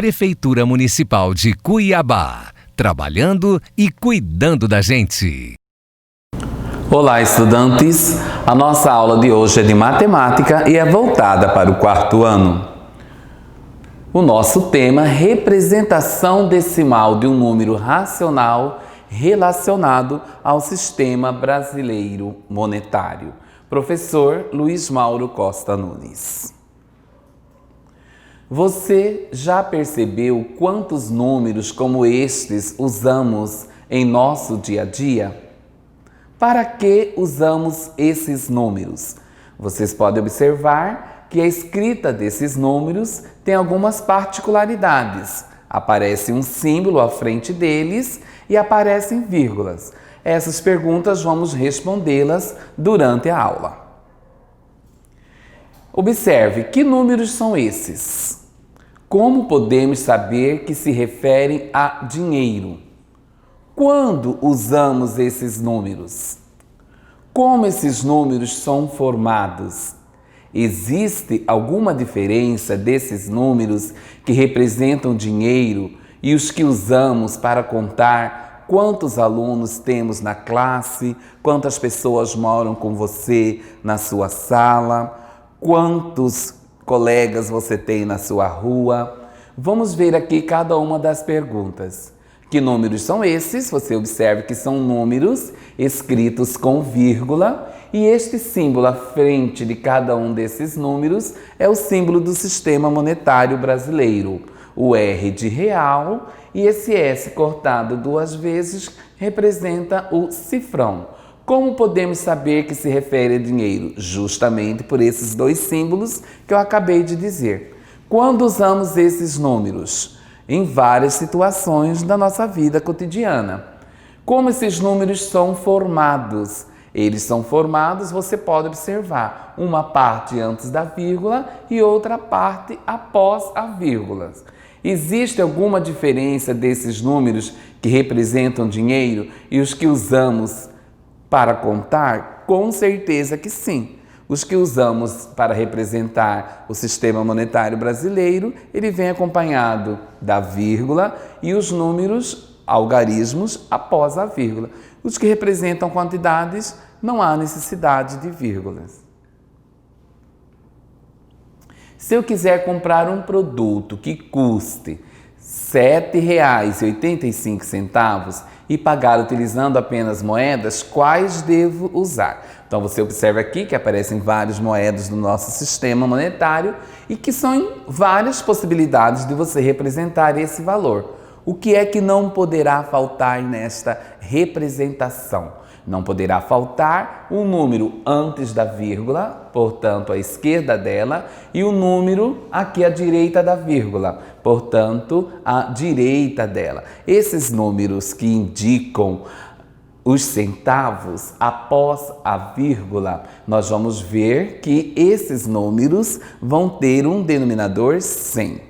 Prefeitura Municipal de Cuiabá, trabalhando e cuidando da gente. Olá, estudantes! A nossa aula de hoje é de matemática e é voltada para o quarto ano. O nosso tema é representação decimal de um número racional relacionado ao sistema brasileiro monetário. Professor Luiz Mauro Costa Nunes. Você já percebeu quantos números como estes usamos em nosso dia a dia? Para que usamos esses números? Vocês podem observar que a escrita desses números tem algumas particularidades. Aparece um símbolo à frente deles e aparecem vírgulas. Essas perguntas vamos respondê-las durante a aula. Observe, que números são esses? Como podemos saber que se referem a dinheiro? Quando usamos esses números? Como esses números são formados? Existe alguma diferença desses números que representam dinheiro e os que usamos para contar quantos alunos temos na classe, quantas pessoas moram com você na sua sala, quantos colegas você tem na sua rua? Vamos ver aqui cada uma das perguntas. Que números são esses? Você observa que são números escritos com vírgula e este símbolo à frente de cada um desses números é o símbolo do sistema monetário brasileiro. O R de real e esse S cortado duas vezes representa o cifrão. Como podemos saber que se refere a dinheiro? Justamente por esses dois símbolos que eu acabei de dizer. Quando usamos esses números? Em várias situações da nossa vida cotidiana. Como esses números são formados? Eles são formados, você pode observar, uma parte antes da vírgula e outra parte após a vírgula. Existe alguma diferença desses números que representam dinheiro e os que usamos para contar? Com certeza que sim. Os que usamos para representar o sistema monetário brasileiro, ele vem acompanhado da vírgula e os números, algarismos, após a vírgula. Os que representam quantidades, não há necessidade de vírgulas. Se eu quiser comprar um produto que custe R$ 7,85 e pagar utilizando apenas moedas, quais devo usar? Então você observa aqui que aparecem várias moedas no nosso sistema monetário e que são várias possibilidades de você representar esse valor. O que é que não poderá faltar nesta representação? Não poderá faltar um número antes da vírgula, portanto à esquerda dela, e o número aqui à direita da vírgula, portanto à direita dela. Esses números que indicam os centavos após a vírgula, nós vamos ver que esses números vão ter um denominador 100.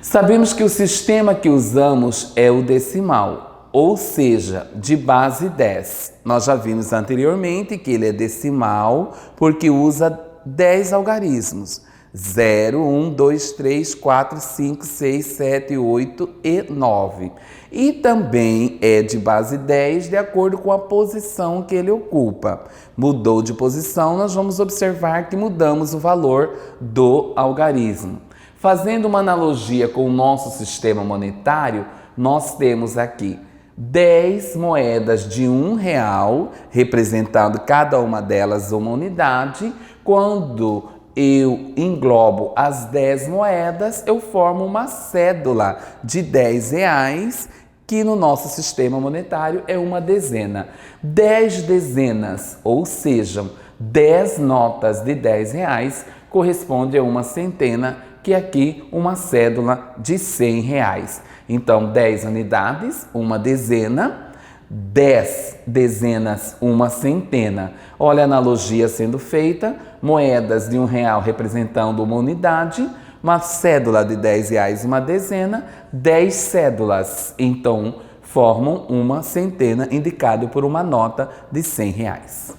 Sabemos que o sistema que usamos é o decimal, ou seja, de base 10. Nós já vimos anteriormente que ele é decimal porque usa 10 algarismos. 0, 1, 2, 3, 4, 5, 6, 7, 8 e 9. E também é de base 10 de acordo com a posição que ele ocupa. Mudou de posição, nós vamos observar que mudamos o valor do algarismo. Fazendo uma analogia com o nosso sistema monetário, nós temos aqui 10 moedas de R$1, representando cada uma delas uma unidade. Quando eu englobo as 10 moedas, eu formo uma cédula de R$10, que no nosso sistema monetário é uma dezena. 10 dezenas, ou seja, 10 notas de R$10, corresponde a uma centena, que aqui uma cédula de R$100. Então, 10 unidades, uma dezena, 10 dezenas, uma centena. Olha a analogia sendo feita, moedas de R$1 representando uma unidade, uma cédula de R$10, uma dezena, 10 cédulas, então formam uma centena indicado por uma nota de R$100.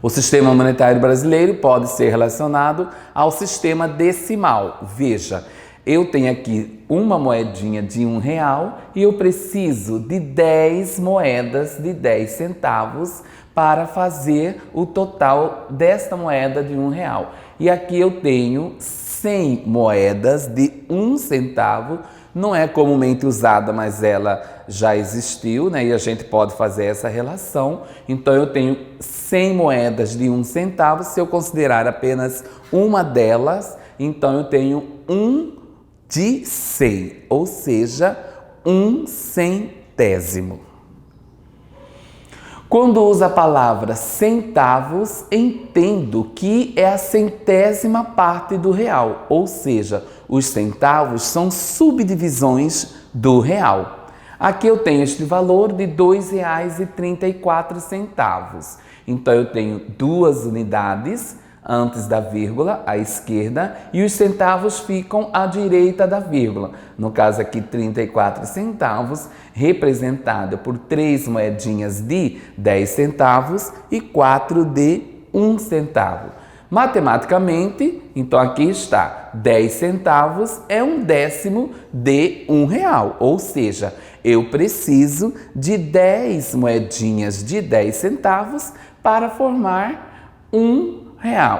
O sistema monetário brasileiro pode ser relacionado ao sistema decimal. Veja, eu tenho aqui uma moedinha de R$1 e eu preciso de 10 moedas de 10 centavos para fazer o total desta moeda de R$1. E aqui eu tenho 100 moedas de 1 centavo. Não é comumente usada, mas ela já existiu, né? E a gente pode fazer essa relação. Então, eu tenho 100 moedas de 1 centavo. Se eu considerar apenas uma delas, então eu tenho 1 de 100, ou seja, 1 centésimo. Quando uso a palavra centavos, entendo que é a centésima parte do real, ou seja, os centavos são subdivisões do real. Aqui eu tenho este valor de R$ 2,34. Então eu tenho 2 unidades antes da vírgula, à esquerda, e os centavos ficam à direita da vírgula. No caso aqui, 34 centavos, representado por 3 moedinhas de 10 centavos e 4 de 1 centavo. Matematicamente, então aqui está, 10 centavos é 1/10 de R$1, ou seja, eu preciso de 10 moedinhas de 10 centavos para formar R$1.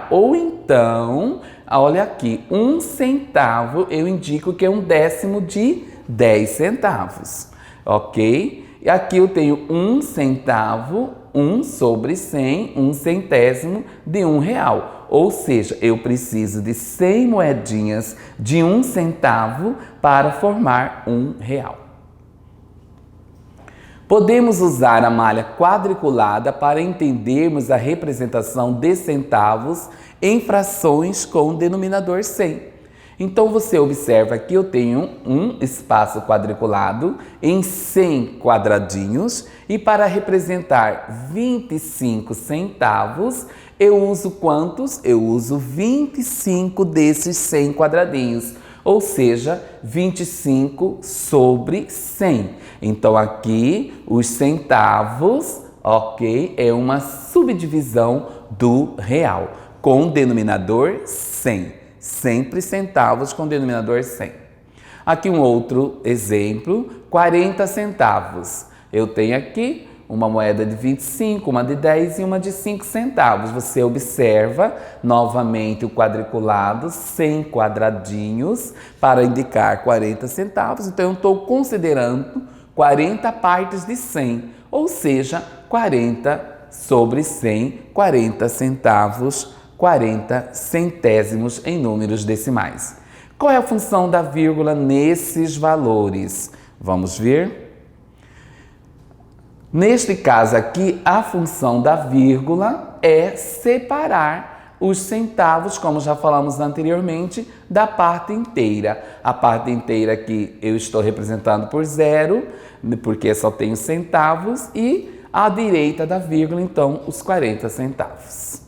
Ou então, olha aqui, 1 centavo eu indico que é 1/10 de 10 centavos, ok? E aqui eu tenho 1 centavo, 1 sobre 100, 1 centésimo de R$1. Ou seja, eu preciso de 100 moedinhas de 1 centavo para formar R$1. Podemos usar a malha quadriculada para entendermos a representação de centavos em frações com denominador 100. Então, você observa que eu tenho um espaço quadriculado em 100 quadradinhos e para representar 25 centavos, eu uso quantos? Eu uso 25 desses 100 quadradinhos. Ou seja, 25 sobre 100. Então, aqui, os centavos, ok, é uma subdivisão do real, com denominador 100. Sempre centavos com denominador 100. Aqui um outro exemplo, 40 centavos. Eu tenho aqui uma moeda de 25, uma de 10 e uma de 5 centavos. Você observa novamente o quadriculado, 100 quadradinhos, para indicar 40 centavos. Então, eu estou considerando 40 partes de 100, ou seja, 40 sobre 100, 40 centavos, 40 centésimos em números decimais. Qual é a função da vírgula nesses valores? Vamos ver? Neste caso aqui, a função da vírgula é separar os centavos, como já falamos anteriormente, da parte inteira. A parte inteira aqui eu estou representando por 0, porque só tenho centavos, e à direita da vírgula, então, os 40 centavos.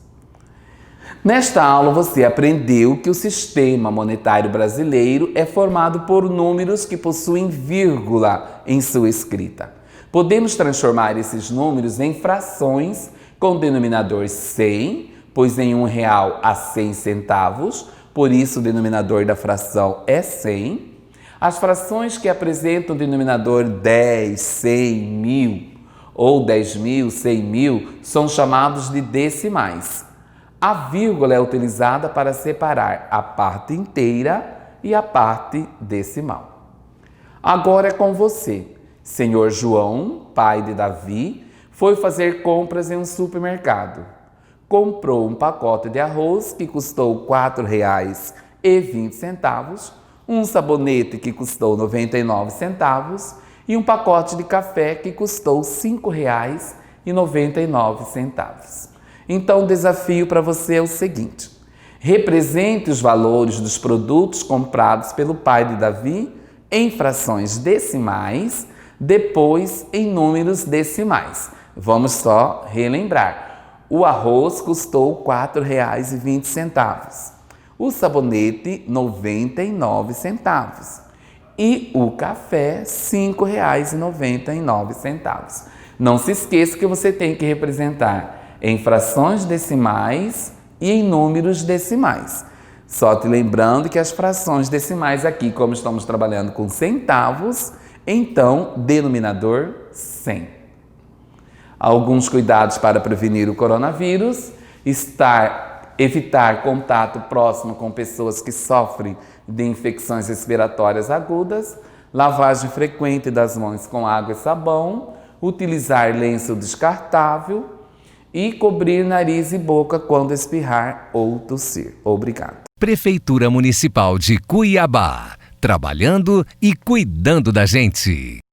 Nesta aula, você aprendeu que o sistema monetário brasileiro é formado por números que possuem vírgula em sua escrita. Podemos transformar esses números em frações com denominador 100, pois em R$1 há 100 centavos, por isso o denominador da fração é 100. As frações que apresentam o denominador 10, 100, 1000 ou 10.000, 100.000 são chamados de decimais. A vírgula é utilizada para separar a parte inteira e a parte decimal. Agora é com você. Senhor João, pai de Davi, foi fazer compras em um supermercado. Comprou um pacote de arroz que custou R$ 4,20, um sabonete que custou 99 centavos e um pacote de café que custou R$ 5,99. Então, o desafio para você é o seguinte: represente os valores dos produtos comprados pelo pai de Davi em frações decimais, depois em números decimais. Vamos só relembrar. O arroz custou R$ 4,20. O sabonete, 99 centavos. E o café, R$ 5,99. Não se esqueça que você tem que representar em frações decimais e em números decimais. Só te lembrando que as frações decimais aqui, como estamos trabalhando com centavos, então denominador 100. Alguns cuidados para prevenir o coronavírus: evitar contato próximo com pessoas que sofrem de infecções respiratórias agudas, lavagem frequente das mãos com água e sabão, utilizar lenço descartável e cobrir nariz e boca quando espirrar ou tossir. Obrigado. Prefeitura Municipal de Cuiabá, trabalhando e cuidando da gente.